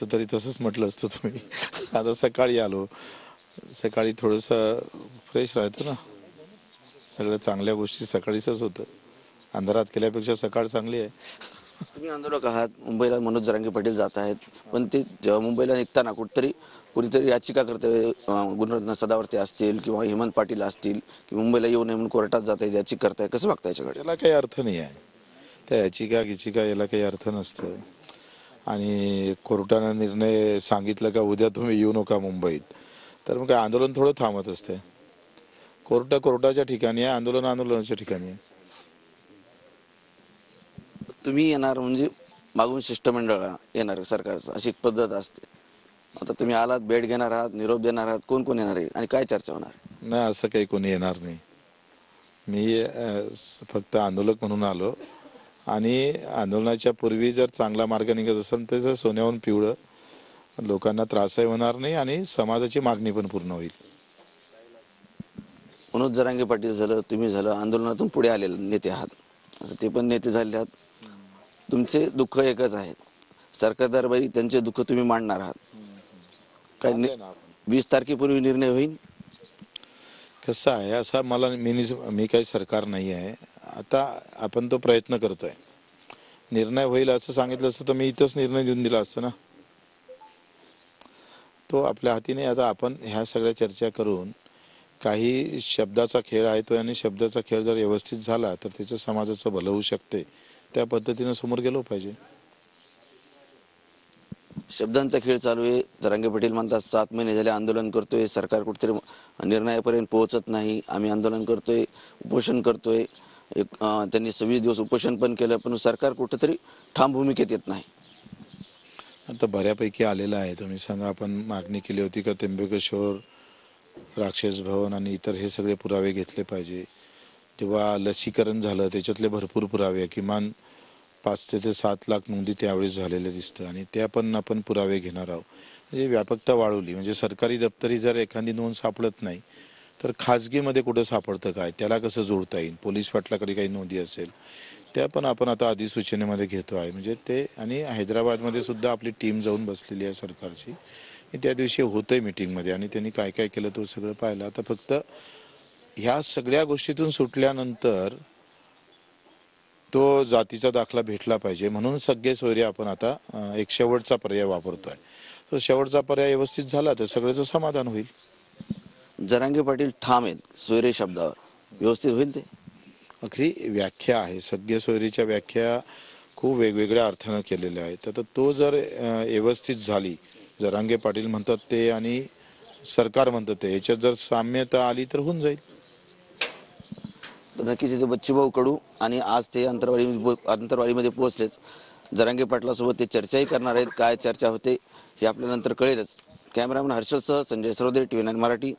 असतं तरी तसंच म्हटलं असतं तुम्ही. आता सकाळी आलो, सकाळी थोडंसं फ्रेश राहतं ना, सगळ्या चांगल्या गोष्टी सकाळीच होतं. अंधारात केल्यापेक्षा सकाळ चांगली आहे. तुम्ही आंदोलक आहात, मुंबईला मनोज जरांगे पाटील जात आहेत, पण ते जेव्हा मुंबईला निघताना कुठेतरी याचिका करते, गुणरत्न सदावर्ते असतील किंवा हेमंत पाटील असतील की मुंबईला येऊ नये म्हणून कोर्टात जात आहेत, याचिका करताय, कसं बघता याच्याकडे? याला काही अर्थ नाही आहे. त्या याचिका गिचिका याला काही अर्थ नसतं. आणि कोर्टानं निर्णय सांगितलं का उद्या तुम्ही येऊ नका मुंबईत, तर मग काय आंदोलन थोडं थांबत असते. कोर्टाच्या ठिकाणी आहे, आंदोलनाच्या ठिकाणी आहे. तुम्ही येणार म्हणजे मागून शिष्टमंडळ येणार सरकारचं, अशी एक पद्धत असते. आता तुम्ही आलात, भेट घेणार आहात, निरोप देणार आहात, कोण कोण येणार आहे आणि काय चर्चा होणार? नाही, असं काही कोणी येणार नाही. मी फक्त आंदोलक म्हणून आलो. आणि आंदोलनाच्या पूर्वी जर चांगला मार्ग निघत असेल तर जर सोन्याहून पिवळं, लोकांना त्रासही होणार नाही आणि समाजाची मागणी पण पूर्ण होईल. मनोज जरांगे पाटील झालं, तुम्ही झालं, आंदोलनातून पुढे आलेले नेते आहात, असं ते पण नेते झाले आहात. तुमचे दुःख एकच आहे, सरकार दरबारी त्यांचे दुःख तुम्ही मांडणार आहात. काय 20 तारखेपूर्वी निर्णय होईल? कसं आहे, असा मी काही सरकार नाही आहे. आता आपण तो प्रयत्न करतोय. निर्णय होईल असं सांगितलं असतं तर मी इथंच निर्णय देऊन दिला असतं ना. तो आपल्या हाती नाही. आता आपण ह्या सगळ्या चर्चा करून काही शब्दाचा खेळ आहे तो, आणि शब्दाचा खेळ जर व्यवस्थित झाला तर त्याचं समाजाचं भलं होऊ शकते. त्या पद्धतीनं समोर गेलो पाहिजे. शब्दांचा खेळ चालू आहे. जरांगे पाटील म्हणतात 7 महिने झाले आंदोलन करतोय, सरकार कुठेतरी निर्णयापर्यंत पोहोचत नाही, आम्ही आंदोलन करतोय, उपोषण करतोय. त्यांनी 26 दिवस उपोषण पण केलं, पण सरकार कुठेतरी ठाम भूमिकेत येत नाही. आता बऱ्यापैकी आलेलं आहे. तुम्ही सांगा, आपण मागणी केली होती का त्र्यंबकेश्वर, राक्षस भवन आणि इतर हे सगळे पुरावे घेतले पाहिजे. तेव्हा लसीकरण झालं, त्याच्यातले भरपूर पुरावे, किमान 5 ते 7 लाख नोंदी त्यावेळेस झालेले दिसतं, आणि त्या पण आपण पुरावे घेणार आहोत. म्हणजे व्यापकता वाढवली. म्हणजे सरकारी दप्तरी जर एखादी नोंद सापडत नाही तर खाजगीमध्ये कुठं सापडतं काय, त्याला कसं जोडता येईल. पोलीस पाटलाकडे काही नोंदी असेल त्या पण आपण आता अधिसूचनेमध्ये घेतो आहे. म्हणजे ते, आणि हैदराबादमध्ये सुद्धा आपली टीम जाऊन बसलेली आहे सरकारची. त्या दिवशी होतंय मीटिंगमध्ये, आणि त्यांनी काय काय केलं तो सगळं पाहिलं. आता फक्त ह्या सगळ्या गोष्टीतून सुटल्यानंतर तो जातीचा दाखला भेटला पाहिजे, म्हणून सगळे सोयरे आपण आता एक शेवटचा पर्याय वापरतोय. तो शेवटचा पर्याय व्यवस्थित झाला तर सगळ्याचं समाधान होईल. जरांगे पाटील ठाम आहेत सोयरे शब्दावर, व्यवस्थित होईल ते? अखरी व्याख्या आहे, सगळे सोयरीच्या व्याख्या खूप वेगवेगळ्या अर्थानं केलेल्या आहेत. तर तो जर व्यवस्थित झाली, जरांगे पाटील म्हणतात ते आणि सरकार म्हणतात ते, याच्यात जर साम्यता आली तर होऊन जाईल. तर नक्कीच इथे बच्चूभाऊ कडू आणि आज ते अंतरवालीमध्ये पोहोचलेच. जरांगे पाटलासोबत ते चर्चाही करणार आहेत. काय चर्चा होते हे आपल्याला नंतर कळेलच. कॅमेरामॅन हर्षलसह संजय सरोदे, TV9 मराठी.